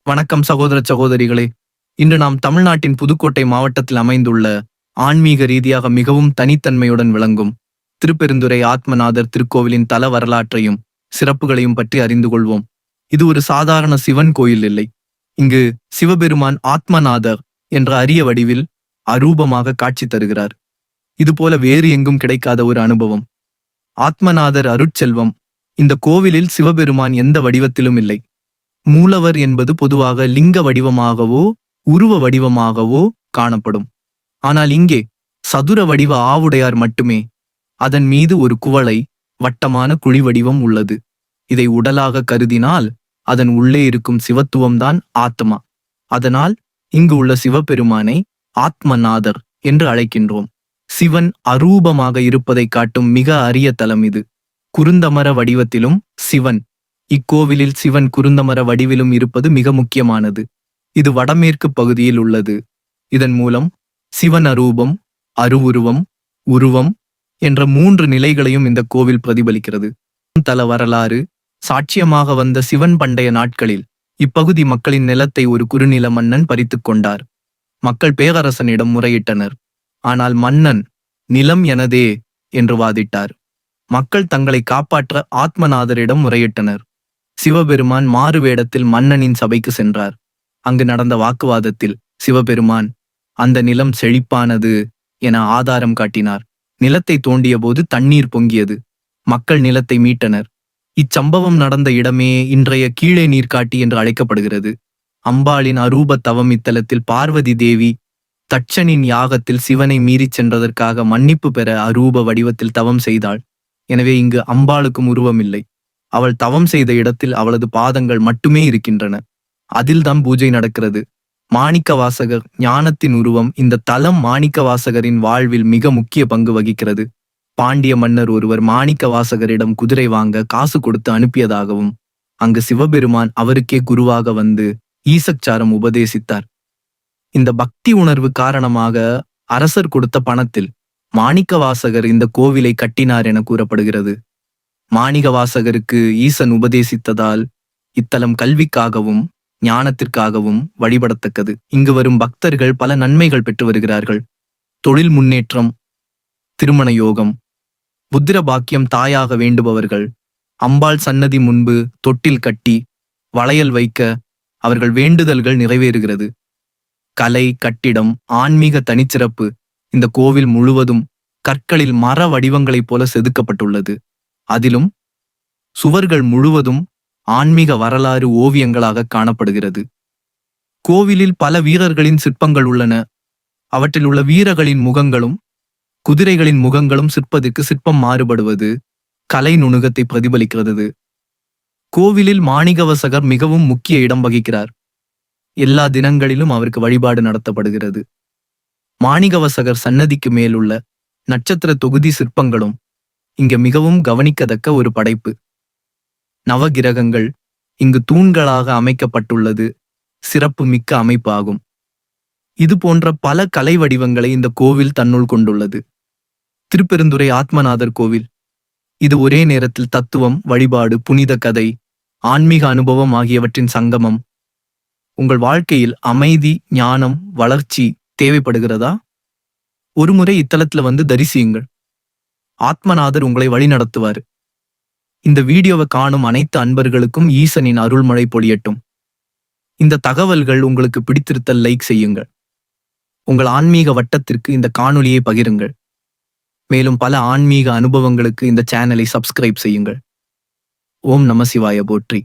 வணக்கம் சகோதர சகோதரிகளே. இன்று நாம் தமிழ்நாட்டின் புதுக்கோட்டை மாவட்டத்தில் அமைந்துள்ள ஆன்மீக ரீதியாக மிகவும் தனித்தன்மையுடன் விளங்கும் திருப்பெருந்துறை ஆத்மநாதர் திருக்கோவிலின் தல வரலாற்றையும் சிறப்புகளையும் பற்றி அறிந்து கொள்வோம். இது ஒரு சாதாரண சிவன் கோயில் இல்லை. இங்கு சிவபெருமான் ஆத்மநாதர் என்ற அரிய வடிவில் அரூபமாக காட்சி தருகிறார். இதுபோல வேறு எங்கும் கிடைக்காத ஒரு அனுபவம். ஆத்மநாதர் அருட்செல்வம். இந்த கோவிலில் சிவபெருமான் எந்த வடிவத்திலும் இல்லை. மூலவர் என்பது பொதுவாக லிங்க வடிவமாகவோ உருவ வடிவமாகவோ காணப்படும். ஆனால் இங்கே சதுர வடிவ ஆவுடையார் மட்டுமே. அதன் மீது ஒரு குவளை வட்டமான குழி வடிவம் உள்ளது. இதை உடலாக கருதினால் அதன் உள்ளே இருக்கும் சிவத்துவம்தான் ஆத்மா. அதனால் இங்கு உள்ள சிவபெருமானை ஆத்மநாதர் என்று அழைக்கின்றோம். சிவன் அரூபமாக இருப்பதை காட்டும் மிக அரிய தலம் இது. குருந்தமர வடிவத்திலும் சிவன். இக்கோவிலில் சிவன் குருந்தமர வடிவிலும் இருப்பது மிக முக்கியமானது. இது வடமேற்கு பகுதியில் உள்ளது. இதன் மூலம் சிவன் அரூபம், அருவுருவம், உருவம் என்ற 3 நிலைகளையும் இந்த கோவில் பிரதிபலிக்கிறது. தல வரலாறு. சாட்சியமாக வந்த சிவன் பண்டைய நாட்களில் இப்பகுதி மக்களின் நிலத்தை ஒரு குறுநில மன்னன் பறித்து கொண்டார். மக்கள் பேரரசனிடம் முறையிட்டனர். ஆனால் மன்னன் நிலம் எனதே என்று வாதிட்டார். மக்கள் தங்களை காப்பாற்ற ஆத்மநாதரிடம் முறையிட்டனர். சிவபெருமான் மாறு வேடத்தில் மன்னனின் சபைக்கு சென்றார். அங்கு நடந்த வாக்குவாதத்தில் சிவபெருமான் அந்த நிலம் செழிப்பானது என ஆதாரம் காட்டினார். நிலத்தை தோண்டிய போது தண்ணீர் பொங்கியது. மக்கள் நிலத்தை மீட்டனர். இச்சம்பவம் நடந்த இடமே இன்றைய கீழே நீர்காட்டி என்று அழைக்கப்படுகிறது. அம்பாளின் அரூப தவம் இத்தலத்தில் பார்வதி தேவி தட்சனின் யாகத்தில் சிவனை மீறிச் சென்றதற்காக மன்னிப்பு பெற அரூப வடிவத்தில் தவம் செய்தாள். எனவே இங்கு அம்பாளுக்கும் உருவமில்லை. அவள் தவம் செய்த இடத்தில் அவளது பாதங்கள் மட்டுமே இருக்கின்றன. அதில்தான் பூஜை நடக்கிறது. மாணிக்க வாசகர் ஞானத்தின் உருவம். இந்த தலம் மாணிக்க வாசகரின் வாழ்வில் மிக முக்கிய பங்கு வகிக்கிறது. பாண்டிய மன்னர் ஒருவர் மாணிக்க வாசகரிடம் குதிரை வாங்க காசு கொடுத்து அனுப்பியதாகவும் அங்கு சிவபெருமான் அவருக்கே குருவாக வந்து ஈசச்சாரம் உபதேசித்தார். இந்த பக்தி உணர்வு காரணமாக அரசர் கொடுத்த பணத்தில் மாணிக்க வாசகர் இந்த கோவிலை கட்டினார் என கூறப்படுகிறது. மாணிக வாசகருக்கு ஈசன் உபதேசித்ததால் இத்தலம் கல்விக்காகவும் ஞானத்திற்காகவும் வழிபடத்தக்கது. இங்கு வரும் பக்தர்கள் பல நன்மைகள் பெற்று வருகிறார்கள். தொழில் முன்னேற்றம், திருமண யோகம், புத்திர பாக்கியம், தாயாக வேண்டுபவர்கள் அம்பாள் சன்னதி முன்பு தொட்டில் கட்டி வளையல் வைக்க அவர்கள் வேண்டுதல்கள் நிறைவேறுகிறது. கலை, கட்டிடம், ஆன்மீக தனிச்சிறப்பு. இந்த கோவில் முழுவதும் கற்களில் மர வடிவங்களைப் போல செதுக்கப்பட்டுள்ளது. அதிலும் சுவர்கள் முழுவதும் ஆன்மீக வரலாறு ஓவியங்களாக காணப்படுகிறது. கோவிலில் பல வீரர்களின் சிற்பங்கள் உள்ளன. அவற்றில் உள்ள வீரர்களின் முகங்களும் குதிரைகளின் முகங்களும் சிற்பத்திற்கு சிற்பம் மாறுபடுவது கலை நுணுகத்தை பிரதிபலிக்கிறது. கோவிலில் மாணிகவாசகர் மிகவும் முக்கிய இடம் வகிக்கிறார். எல்லா தினங்களிலும் அவருக்கு வழிபாடு நடத்தப்படுகிறது. மாணிகவாசகர் சன்னதிக்கு மேலுள்ள நட்சத்திர தொகுதி சிற்பங்களும் இங்க மிகவும் கவனிக்கத்தக்க ஒரு படைப்பு. நவகிரகங்கள் இங்கு தூண்களாக அமைக்கப்பட்டுள்ளது சிறப்பு மிக்க அமைப்பாகும். இது போன்ற பல கலை வடிவங்களை இந்த கோவில் தன்னுள் கொண்டுள்ளது. திருப்பெருந்துறை ஆத்மநாதர் கோவில். இது ஒரே நேரத்தில் தத்துவம், வழிபாடு, புனித கதை, ஆன்மீக அனுபவம் ஆகியவற்றின் சங்கமம். உங்கள் வாழ்க்கையில் அமைதி, ஞானம், வளர்ச்சி தேவைப்படுகிறதா? ஒருமுறை இத்தலத்துல வந்து தரிசியுங்கள். ஆத்மநாதர் உங்களை வழி நடத்துவார். இந்த வீடியோவை காணும் அனைத்து அன்பர்களுக்கும் ஈசனின் அருள்மழை பொழியட்டும். இந்த தகவல்கள் உங்களுக்கு பிடித்திருத்தல் லைக் செய்யுங்கள். உங்கள் ஆன்மீக வட்டத்திற்கு இந்த காணொளியை பகிருங்கள். மேலும் பல ஆன்மீக அனுபவங்களுக்கு இந்த சேனலை சப்ஸ்கிரைப் செய்யுங்கள். ஓம் நம சிவாய போற்றி.